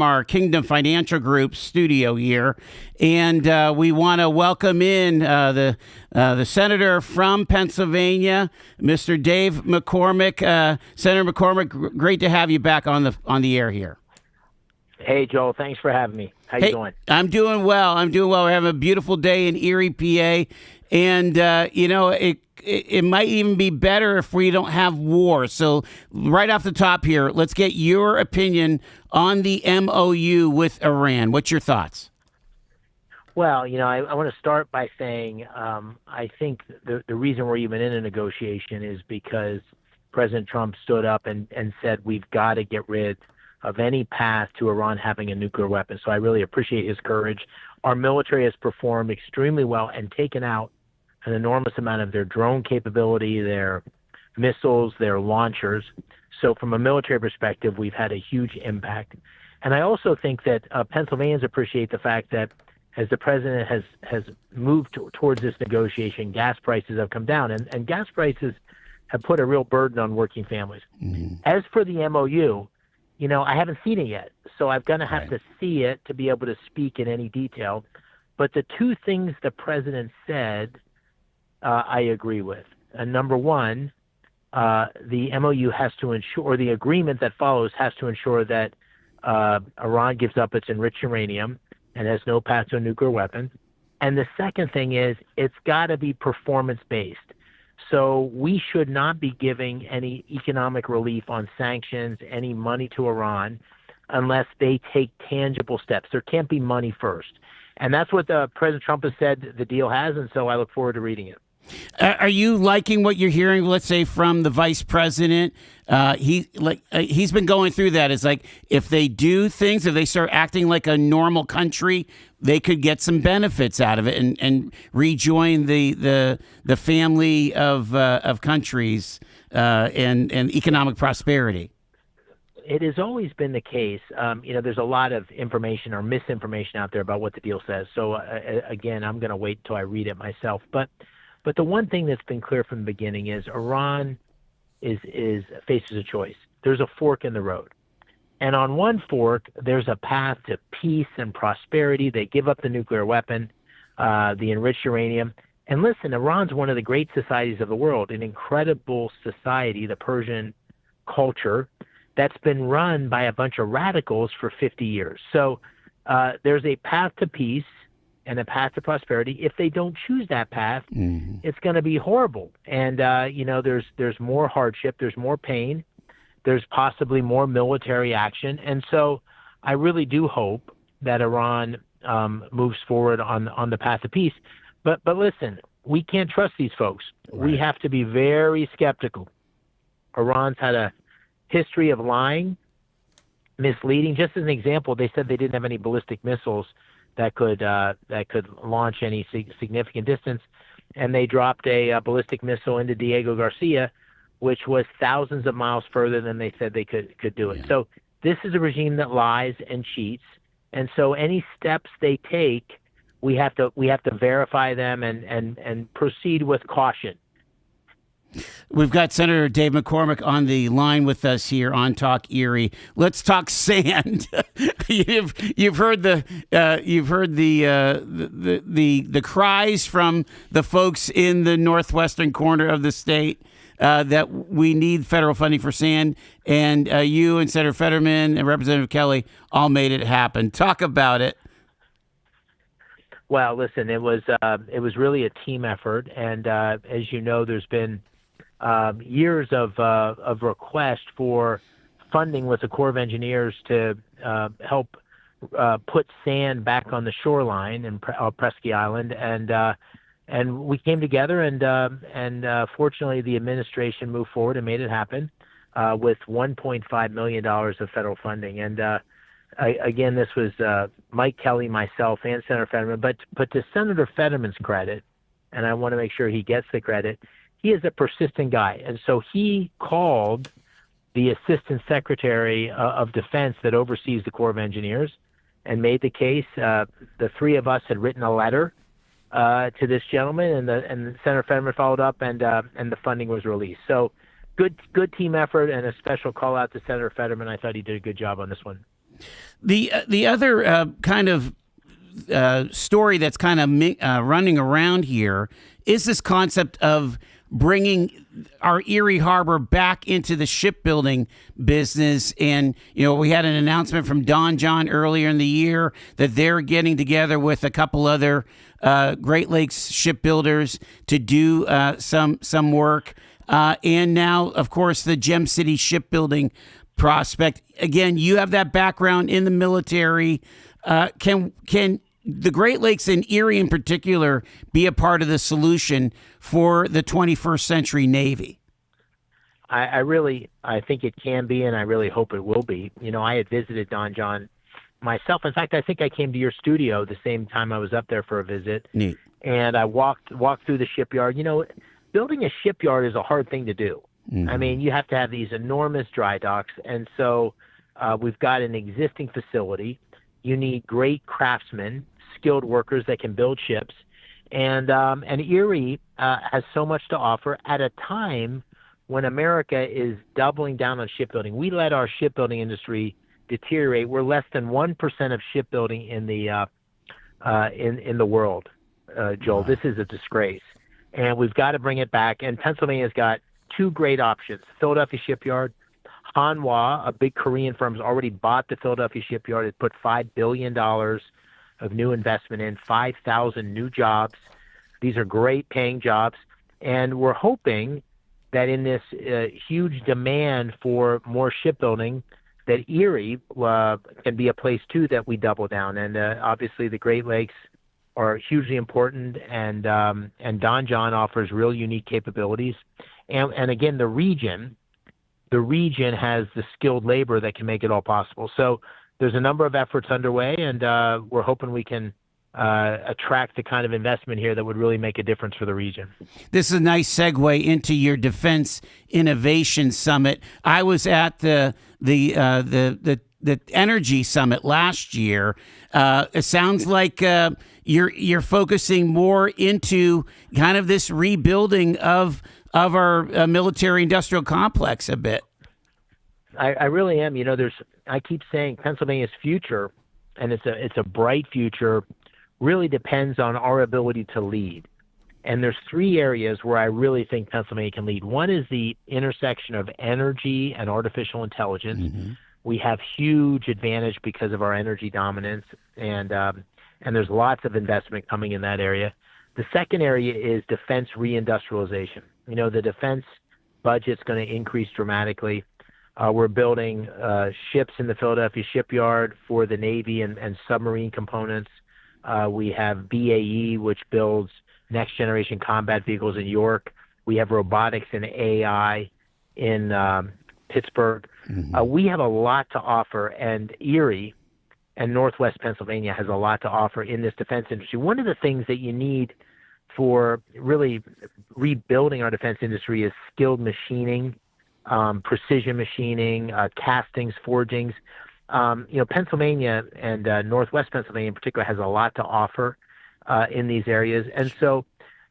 Our Kingdom Financial Group studio here, and we want to welcome in the senator from Pennsylvania, Mr. Dave McCormick. Senator McCormick, great to have you back on the air here. Hey, Joel. Thanks for having me. How you doing? I'm doing well. We're having a beautiful day in Erie, PA, and it might even be better if we don't have war. So right off the top here, let's get your opinion on the MOU with Iran. What's your thoughts? Well, I want to start by saying I think the reason we're even in a negotiation is because President Trump stood up and said we've got to get rid of any path to Iran having a nuclear weapon. So I really appreciate his courage. Our military has performed extremely well and taken out an enormous amount of their drone capability, their missiles, their launchers. So from a military perspective, we've had a huge impact. And I also think that Pennsylvanians appreciate the fact that as the president has moved towards this negotiation, gas prices have come down. And gas prices have put a real burden on working families. Mm-hmm. As for the MOU, I haven't seen it yet. So I'm going to have to see it to be able to speak in any detail. But the two things the president said, I agree with. Number one, the MOU has to ensure, or the agreement that follows has to ensure that Iran gives up its enriched uranium and has no path to a nuclear weapon. And the second thing is it's got to be performance-based. So we should not be giving any economic relief on sanctions, any money to Iran, unless they take tangible steps. There can't be money first. And that's what President Trump has said the deal has, and so I look forward to reading it. Are you liking what you're hearing, let's say, from the vice president? He's been going through that. It's like if they do things, if they start acting like a normal country, they could get some benefits out of it and rejoin the family of countries and economic prosperity. It has always been the case. There's a lot of information or misinformation out there about what the deal says. So again, I'm going to wait until I read it myself. But the one thing that's been clear from the beginning is Iran faces a choice. There's a fork in the road. And on one fork, there's a path to peace and prosperity. They give up the nuclear weapon, the enriched uranium. And listen, Iran's one of the great societies of the world, an incredible society, the Persian culture, that's been run by a bunch of radicals for 50 years. So there's a path to peace and a path to prosperity. If they don't choose that path, it's going to be horrible. And, there's more hardship, there's more pain, there's possibly more military action. And so I really do hope that Iran moves forward on the path of peace. But listen, we can't trust these folks. Right. We have to be very skeptical. Iran's had a history of lying, misleading. Just as an example, they said they didn't have any ballistic missiles that could launch any significant distance, and they dropped a ballistic missile into Diego Garcia, which was thousands of miles further than they said they could do it. Yeah. So this is a regime that lies and cheats, and so any steps they take, we have to verify them and proceed with caution. We've got Senator Dave McCormick on the line with us here on Talk Erie. Let's talk sand. you've heard the cries from the folks in the northwestern corner of the state that we need federal funding for sand, and you and Senator Fetterman and Representative Kelly all made it happen. Talk about it. Well, listen, it was really a team effort, and as you know, there's been years of request for funding with the Corps of Engineers to help put sand back on the shoreline in Presque Island, and we came together and fortunately the administration moved forward and made it happen with $1.5 million of federal funding. And again, this was Mike Kelly, myself, and Senator Fetterman. But to Senator Fetterman's credit, and I want to make sure he gets the credit, he is a persistent guy. And so he called the Assistant Secretary of Defense that oversees the Corps of Engineers and made the case. The three of us had written a letter to this gentleman, and Senator Fetterman followed up, and the funding was released. So good team effort, and a special call out to Senator Fetterman. I thought he did a good job on this one. The other kind of story that's kind of running around here is this concept of bringing our Erie Harbor back into the shipbuilding business. And, we had an announcement from Don John earlier in the year that they're getting together with a couple other Great Lakes shipbuilders to do some work. And now, of course, the Gem City shipbuilding prospect. Again, you have that background in the military. Can the Great Lakes and Erie in particular be a part of the solution for the 21st century Navy? I think it can be, and I really hope it will be. I had visited Don John myself. In fact, I think I came to your studio the same time I was up there for a visit. Neat. And I walked through the shipyard. Building a shipyard is a hard thing to do. Mm-hmm. I mean, you have to have these enormous dry docks, and so we've got an existing facility. You need great craftsmen, skilled workers that can build ships, and Erie has so much to offer at a time when America is doubling down on shipbuilding. We let our shipbuilding industry deteriorate. We're less than 1% of shipbuilding in the world, Joel. Wow. This is a disgrace, and we've got to bring it back. And Pennsylvania's got two great options: Philadelphia Shipyard. Hanwha, a big Korean firm, has already bought the Philadelphia Shipyard. It put $5 billion of new investment in, 5,000 new jobs. These are great paying jobs. And we're hoping that in this huge demand for more shipbuilding, that Erie can be a place, too, that we double down. And obviously the Great Lakes are hugely important, and Don John offers real unique capabilities. And again, the region has the skilled labor that can make it all possible. So there's a number of efforts underway, and we're hoping we can attract the kind of investment here that would really make a difference for the region. This is a nice segue into your Defense Innovation Summit. I was at the Energy Summit last year. It sounds like you're focusing more into kind of this rebuilding of our military-industrial complex a bit. I really am. I keep saying Pennsylvania's future, and it's a bright future, really depends on our ability to lead. And there's three areas where I really think Pennsylvania can lead. One is the intersection of energy and artificial intelligence. Mm-hmm. We have huge advantage because of our energy dominance, and there's lots of investment coming in that area. The second area is defense reindustrialization. The defense budget's going to increase dramatically. We're building ships in the Philadelphia Shipyard for the Navy and submarine components. We have BAE, which builds next-generation combat vehicles in York. We have robotics and AI in Pittsburgh. Mm-hmm. We have a lot to offer, and Erie and Northwest Pennsylvania has a lot to offer in this defense industry. One of the things that you need for really rebuilding our defense industry is skilled machining, precision machining, castings, forgings. Pennsylvania and Northwest Pennsylvania in particular has a lot to offer in these areas. And so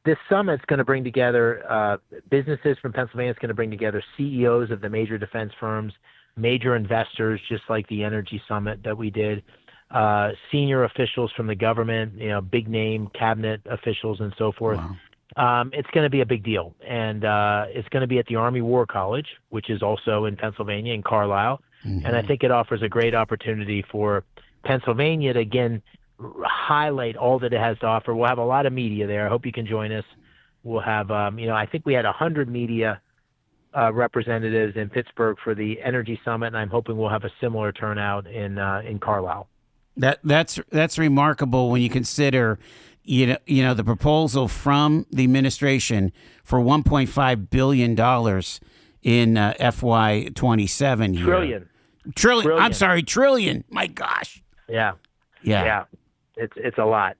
this summit's going to bring together businesses from Pennsylvania. It's going to bring together CEOs of the major defense firms, major investors, just like the Energy Summit that we did, senior officials from the government, big name cabinet officials and so forth. Wow. It's going to be a big deal. And it's going to be at the Army War College, which is also in Pennsylvania, in Carlisle. Mm-hmm. And I think it offers a great opportunity for Pennsylvania to, again, highlight all that it has to offer. We'll have a lot of media there. I hope you can join us. We'll have, I think we had 100 media representatives in Pittsburgh for the Energy Summit, and I'm hoping we'll have a similar turnout in Carlisle. That's remarkable when you consider, the proposal from the administration for $1.5 billion in FY27 here. Trillion. I'm sorry, trillion. My gosh. Yeah. It's a lot,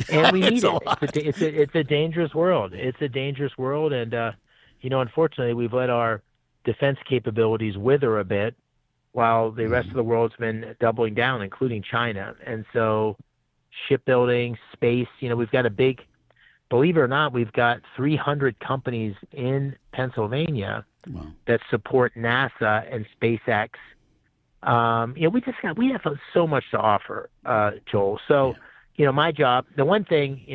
and we need it. It's a dangerous world. It's a dangerous world, and unfortunately, we've let our defense capabilities wither a bit, while the rest of the world's been doubling down, including China. And so, shipbuilding, space. We've got believe it or not, we've got 300 companies in Pennsylvania that support NASA and SpaceX We have so much to offer, Joel. So, my job, the one thing,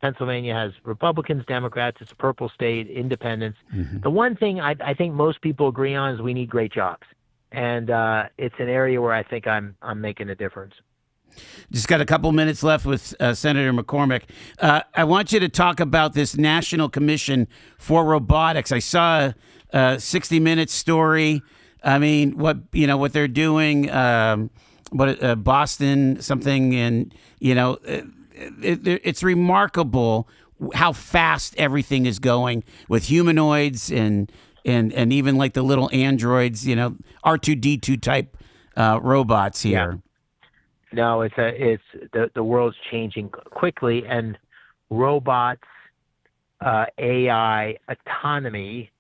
Pennsylvania has Republicans, Democrats. It's a purple state, independents. Mm-hmm. The one thing I think most people agree on is we need great jobs, and it's an area where I think I'm making a difference. Just got a couple minutes left with Senator McCormick. I want you to talk about this National Commission for Robotics. I saw a 60 Minutes story. I mean, what they're doing, Boston something, and it's remarkable how fast everything is going with humanoids and even like the little androids, R2D2 type robots here. Yeah. No, it's the world's changing quickly, and robots, AI, autonomy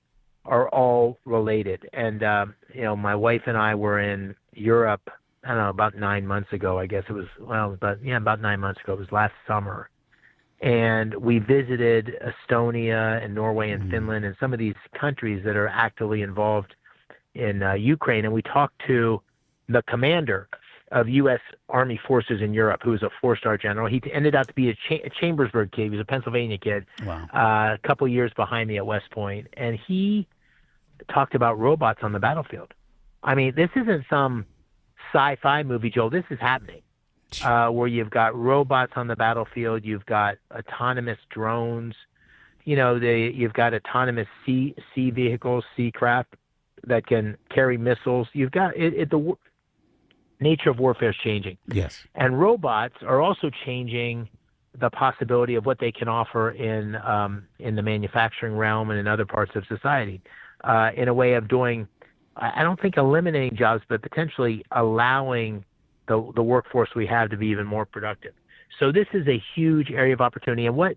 are all related. And my wife and I were in Europe, I don't know, about 9 months ago. I guess it was about 9 months ago. It was last summer, and we visited Estonia and Norway and Finland and some of these countries that are actively involved in Ukraine. And we talked to the commander of U.S. Army forces in Europe, who was a 4-star general. He ended up to be a Chambersburg kid. He was a Pennsylvania kid. Wow. A couple years behind me at West Point. And he talked about robots on the battlefield. I mean, this isn't some sci-fi movie, Joel. This is happening, where you've got robots on the battlefield. You've got autonomous drones. You've got autonomous sea vehicles, sea craft that can carry missiles. You've got the nature of warfare is changing. Yes. And robots are also changing the possibility of what they can offer in the manufacturing realm and in other parts of society, in a way of doing, I don't think eliminating jobs, but potentially allowing the workforce we have to be even more productive. So this is a huge area of opportunity. And what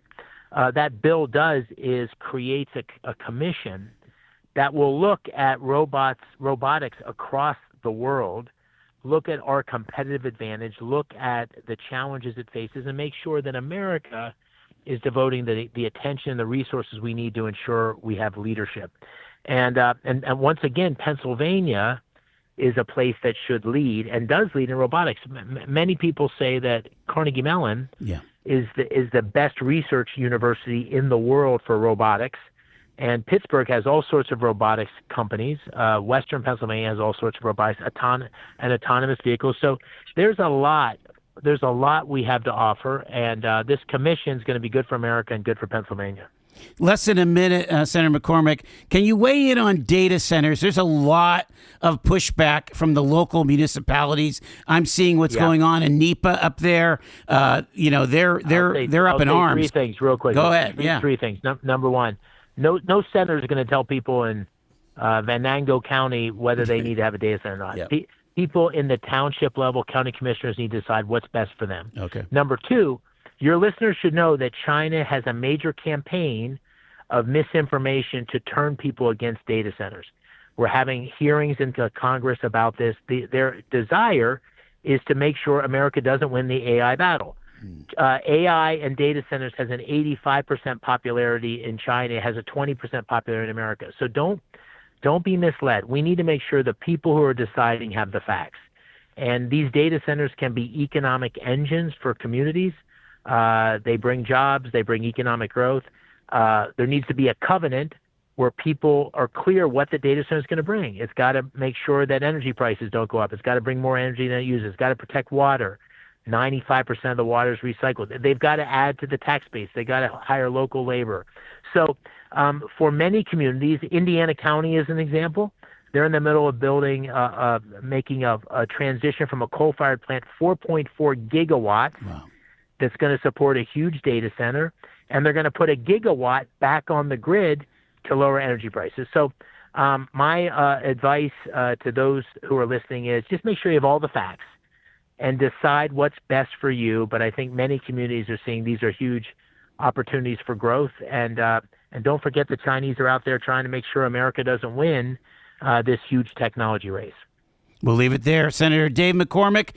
that bill does is creates a commission that will look at robotics across the world, look at our competitive advantage, look at the challenges it faces, and make sure that America is devoting the attention and the resources we need to ensure we have leadership. And once again, Pennsylvania is a place that should lead and does lead in robotics. Many people say that Carnegie Mellon is the best research university in the world for robotics. And Pittsburgh has all sorts of robotics companies. Western Pennsylvania has all sorts of robotics and autonomous vehicles. So there's a lot we have to offer, and this commission is going to be good for America and good for Pennsylvania. Less than a minute, Senator McCormick. Can you weigh in on data centers? There's a lot of pushback from the local municipalities. I'm seeing what's going on in NEPA up there. They're up in arms. Three things real quick. Go ahead. Three things. Number one, no senator is going to tell people in Venango County whether they need to have a data center or not. Yep. People in the township level, county commissioners need to decide what's best for them. Okay. Number two, your listeners should know that China has a major campaign of misinformation to turn people against data centers. We're having hearings in Congress about this. Their desire is to make sure America doesn't win the AI battle. AI and data centers has an 85% popularity in China. It has a 20% popularity in America. So don't be misled. We need to make sure the people who are deciding have the facts. And these data centers can be economic engines for communities. They bring jobs. They bring economic growth. There needs to be a covenant where people are clear what the data center is going to bring. It's got to make sure that energy prices don't go up. It's got to bring more energy than it uses. It's got to protect water. 95% of the water is recycled. They've got to add to the tax base. They got to hire local labor. So for many communities, Indiana County is an example. They're in the middle of building, making a transition from a coal-fired plant, 4.4 gigawatt. Wow. That's going to support a huge data center, and they're going to put a gigawatt back on the grid to lower energy prices. So my advice to those who are listening is just make sure you have all the facts and decide what's best for you. But I think many communities are seeing these are huge opportunities for growth. And don't forget the Chinese are out there trying to make sure America doesn't win this huge technology race. We'll leave it there. Senator Dave McCormick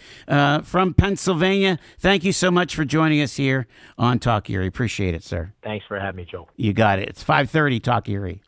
from Pennsylvania, thank you so much for joining us here on Talk Erie. Appreciate it, sir. Thanks for having me, Joel. You got it. It's 5:30 Talk Erie.